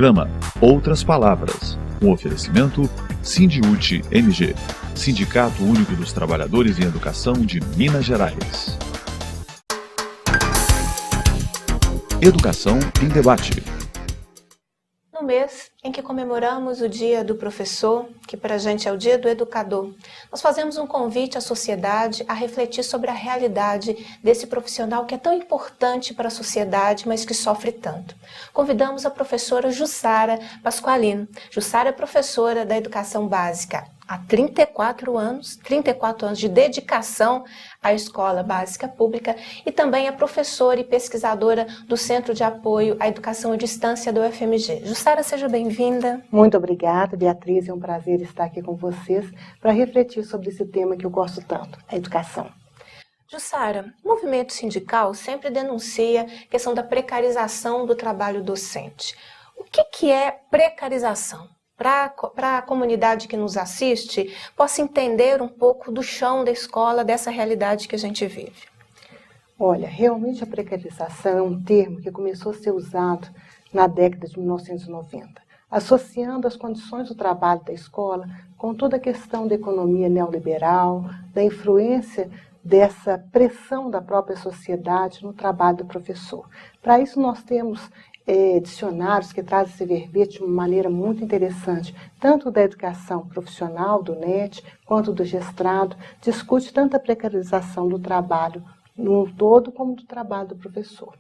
programa Outras Palavras, um oferecimento Sindiúte MG, Sindicato Único dos Trabalhadores em Educação de Minas Gerais. Educação em Debate. No mês em que comemoramos o Dia do Professor, que para a gente é o Dia do Educador, nós fazemos um convite à sociedade a refletir sobre a realidade desse profissional que é tão importante para a sociedade, mas que sofre tanto. Convidamos a professora Jussara Pasqualino. Jussara é professora da Educação Básica há 34 anos de dedicação à Escola Básica Pública e também é professora e pesquisadora do Centro de Apoio à Educação à Distância do UFMG. Jussara, seja bem-vinda. Muito obrigada, Beatriz. É um prazer estar aqui com vocês para refletir sobre esse tema que eu gosto tanto, a educação. Jussara, o movimento sindical sempre denuncia a questão da precarização do trabalho docente. O que é precarização? Para a comunidade que nos assiste, possa entender um pouco do chão da escola, dessa realidade que a gente vive. Olha, realmente a precarização é um termo que começou a ser usado na década de 1990, associando as condições do trabalho da escola com toda a questão da economia neoliberal, da influência dessa pressão da própria sociedade no trabalho do professor. Para isso nós temos dicionários que trazem esse verbete de uma maneira muito interessante, tanto da educação profissional, do NET, quanto do gestrado, discute tanto a precarização do trabalho no todo, como do trabalho do professor.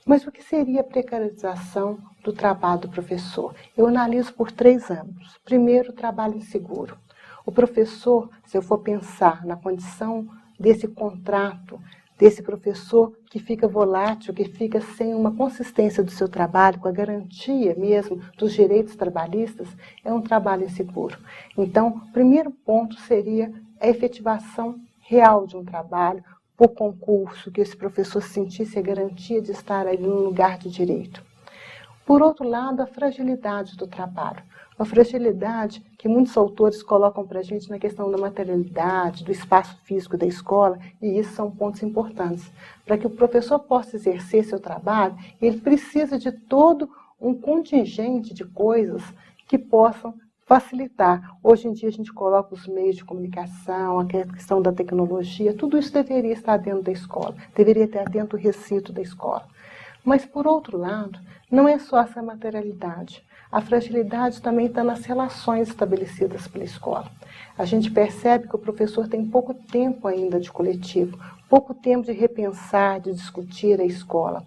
Mas o que seria a precarização do trabalho do professor? Eu analiso por 3 âmbitos. Primeiro, o trabalho inseguro. O professor, se eu for pensar na condição desse contrato, desse professor que fica volátil, que fica sem uma consistência do seu trabalho, com a garantia mesmo dos direitos trabalhistas, é um trabalho inseguro. Então, o primeiro ponto seria a efetivação real de um trabalho, por concurso, que esse professor sentisse a garantia de estar ali no lugar de direito. Por outro lado, a fragilidade do trabalho. A fragilidade que muitos autores colocam para a gente na questão da materialidade, do espaço físico da escola, e isso são pontos importantes. Para que o professor possa exercer seu trabalho, ele precisa de todo um contingente de coisas que possam facilitar. Hoje em dia a gente coloca os meios de comunicação, a questão da tecnologia, tudo isso deveria estar dentro da escola, deveria estar dentro do recinto da escola. Mas, por outro lado, não é só essa materialidade. A fragilidade também está nas relações estabelecidas pela escola. A gente percebe que o professor tem pouco tempo ainda de coletivo, pouco tempo de repensar, de discutir a escola.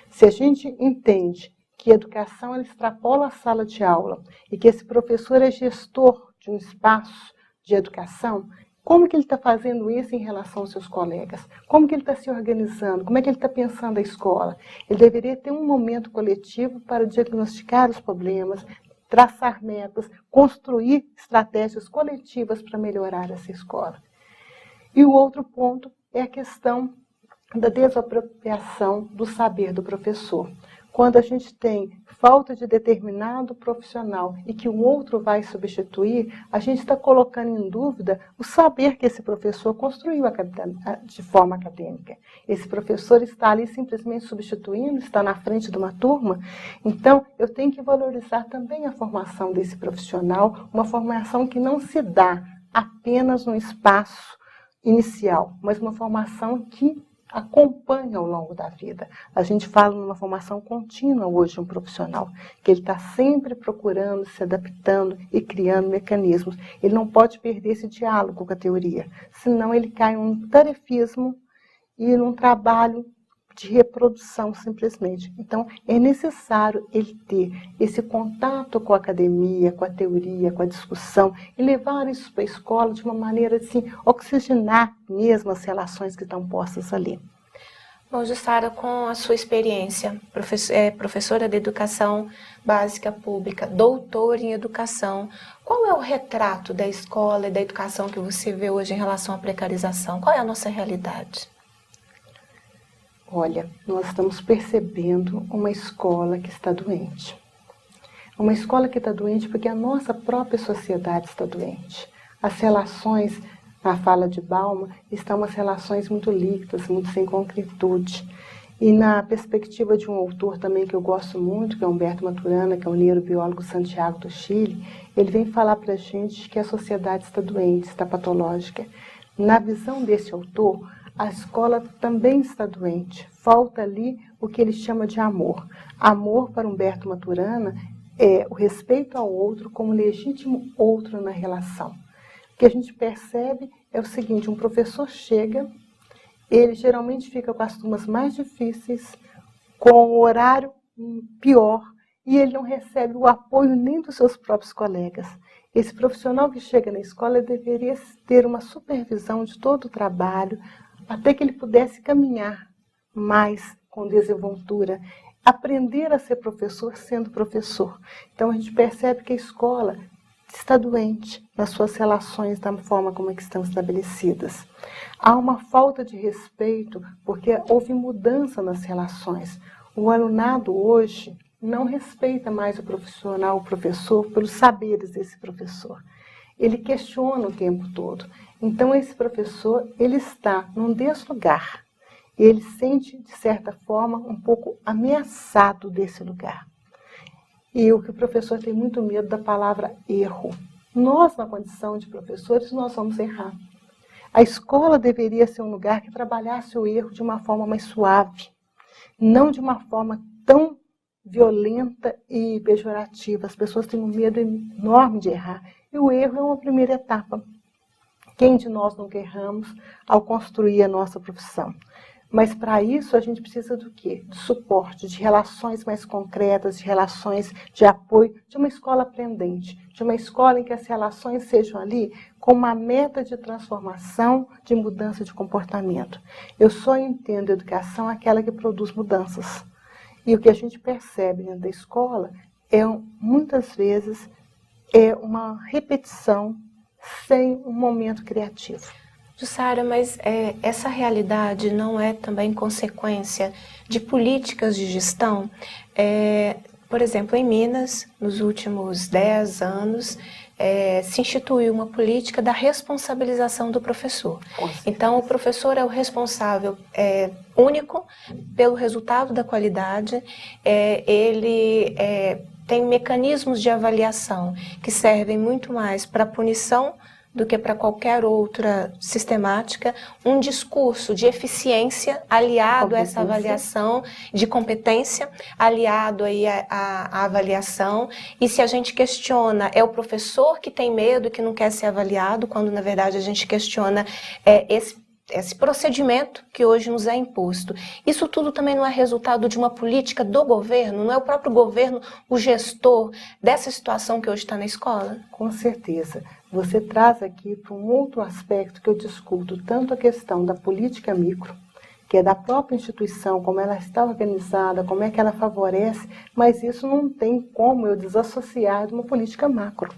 Se a gente entende que a educação ela extrapola a sala de aula e que esse professor é gestor de um espaço de educação, como que ele está fazendo isso em relação aos seus colegas? Como que ele está se organizando? Como é que ele está pensando a escola? Ele deveria ter um momento coletivo para diagnosticar os problemas, traçar metas, construir estratégias coletivas para melhorar essa escola. E o outro ponto é a questão da desapropriação do saber do professor. Quando a gente tem falta de determinado profissional e que um outro vai substituir, a gente está colocando em dúvida o saber que esse professor construiu de forma acadêmica. Esse professor está ali simplesmente substituindo, está na frente de uma turma. Então, eu tenho que valorizar também a formação desse profissional, uma formação que não se dá apenas no espaço inicial, mas uma formação que acompanha ao longo da vida. A gente fala numa formação contínua hoje, um profissional, que ele está sempre procurando, se adaptando e criando mecanismos. Ele não pode perder esse diálogo com a teoria, senão ele cai em um tarefismo e num trabalho de reprodução, simplesmente. Então, é necessário ele ter esse contato com a academia, com a teoria, com a discussão, e levar isso para a escola de uma maneira assim, oxigenar mesmo as relações que estão postas ali. Bom, Jussara, com a sua experiência, professora de Educação Básica Pública, doutora em Educação, qual é o retrato da escola e da educação que você vê hoje em relação à precarização? Qual é a nossa realidade? Olha, nós estamos percebendo uma escola que está doente. Uma escola que está doente porque a nossa própria sociedade está doente. As relações, na fala de Bauman, estão umas relações muito líquidas, muito sem concretude. E na perspectiva de um autor também que eu gosto muito, que é Humberto Maturana, que é um neurobiólogo Santiago do Chile, ele vem falar para a gente que a sociedade está doente, está patológica. Na visão desse autor, a escola também está doente. Falta ali o que ele chama de amor. Amor, para Humberto Maturana, é o respeito ao outro como legítimo outro na relação. O que a gente percebe é o seguinte: um professor chega, ele geralmente fica com as turmas mais difíceis, com o horário pior, e ele não recebe o apoio nem dos seus próprios colegas. Esse profissional que chega na escola deveria ter uma supervisão de todo o trabalho, até que ele pudesse caminhar mais com desenvoltura, aprender a ser professor sendo professor. Então a gente percebe que a escola está doente nas suas relações, da forma como é que estão estabelecidas. Há uma falta de respeito, porque houve mudança nas relações. O alunado hoje não respeita mais o profissional, o professor, pelos saberes desse professor. Ele questiona o tempo todo. Então esse professor, ele está num deslugar. Ele sente, de certa forma, um pouco ameaçado desse lugar. E o que o professor tem muito medo da palavra erro. Nós, na condição de professores, nós vamos errar. A escola deveria ser um lugar que trabalhasse o erro de uma forma mais suave, não de uma forma tão violenta e pejorativa. As pessoas têm um medo enorme de errar. E o erro é uma primeira etapa. Quem de nós nunca erramos ao construir a nossa profissão? Mas para isso a gente precisa do quê? De suporte, de relações mais concretas, de relações de apoio, de uma escola aprendente, de uma escola em que as relações sejam ali com uma meta de transformação, de mudança de comportamento. Eu só entendo a educação aquela que produz mudanças. E o que a gente percebe dentro da escola é, muitas vezes, uma repetição sem um momento criativo. Jussara, mas essa realidade não é também consequência de políticas de gestão? Por exemplo, em Minas, nos últimos 10 anos, se instituiu uma política da responsabilização do professor. Então, o professor é o responsável único pelo resultado da qualidade, ele tem mecanismos de avaliação que servem muito mais para punição do que para qualquer outra sistemática, um discurso de eficiência aliado a essa avaliação, de competência, aliado aí à avaliação. E se a gente questiona, é o professor que tem medo, que não quer ser avaliado, quando na verdade a gente questiona esse procedimento que hoje nos é imposto. Isso tudo também não é resultado de uma política do governo? Não é o próprio governo o gestor dessa situação que hoje está na escola? Com certeza. Você traz aqui para um outro aspecto que eu discuto, tanto a questão da política micro, que é da própria instituição, como ela está organizada, como é que ela favorece, mas isso não tem como eu desassociar de uma política macro.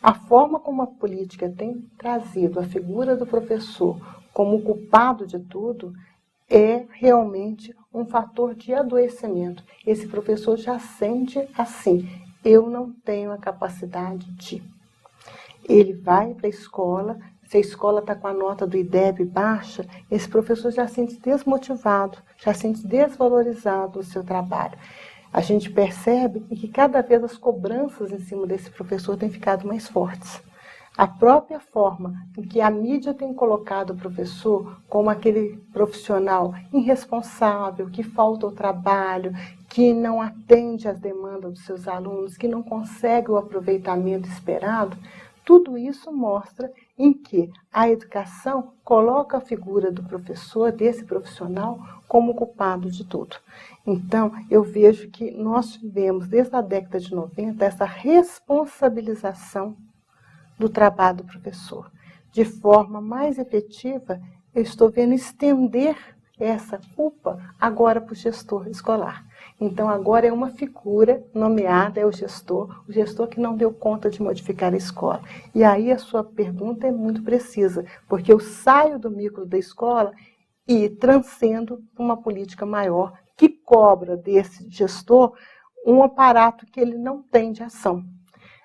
A forma como a política tem trazido a figura do professor como culpado de tudo é realmente um fator de adoecimento. Esse professor já sente assim: eu não tenho a capacidade de. Ele vai para a escola, se a escola está com a nota do IDEB baixa, esse professor já se sente desmotivado, já se sente desvalorizado o seu trabalho. A gente percebe que cada vez as cobranças em cima desse professor têm ficado mais fortes. A própria forma em que a mídia tem colocado o professor como aquele profissional irresponsável, que falta ao trabalho, que não atende às demandas dos seus alunos, que não consegue o aproveitamento esperado, tudo isso mostra em que a educação coloca a figura do professor, desse profissional, como culpado de tudo. Então, eu vejo que nós tivemos, desde a década de 90, essa responsabilização do trabalho do professor. De forma mais efetiva, eu estou vendo estender essa culpa agora para o gestor escolar. Então, agora é uma figura nomeada, é o gestor que não deu conta de modificar a escola. E aí a sua pergunta é muito precisa, porque eu saio do micro da escola e transcendo uma política maior que cobra desse gestor um aparato que ele não tem de ação.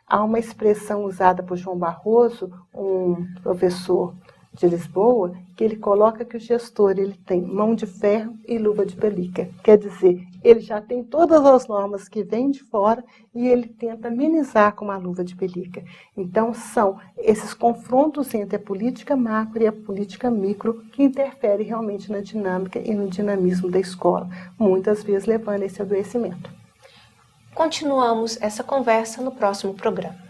Há uma expressão usada por João Barroso, um professor de Lisboa, que ele coloca que o gestor ele tem mão de ferro e luva de pelica. Quer dizer, ele já tem todas as normas que vêm de fora e ele tenta amenizar com uma luva de pelica. Então, são esses confrontos entre a política macro e a política micro que interferem realmente na dinâmica e no dinamismo da escola, muitas vezes levando a esse adoecimento. Continuamos essa conversa no próximo programa.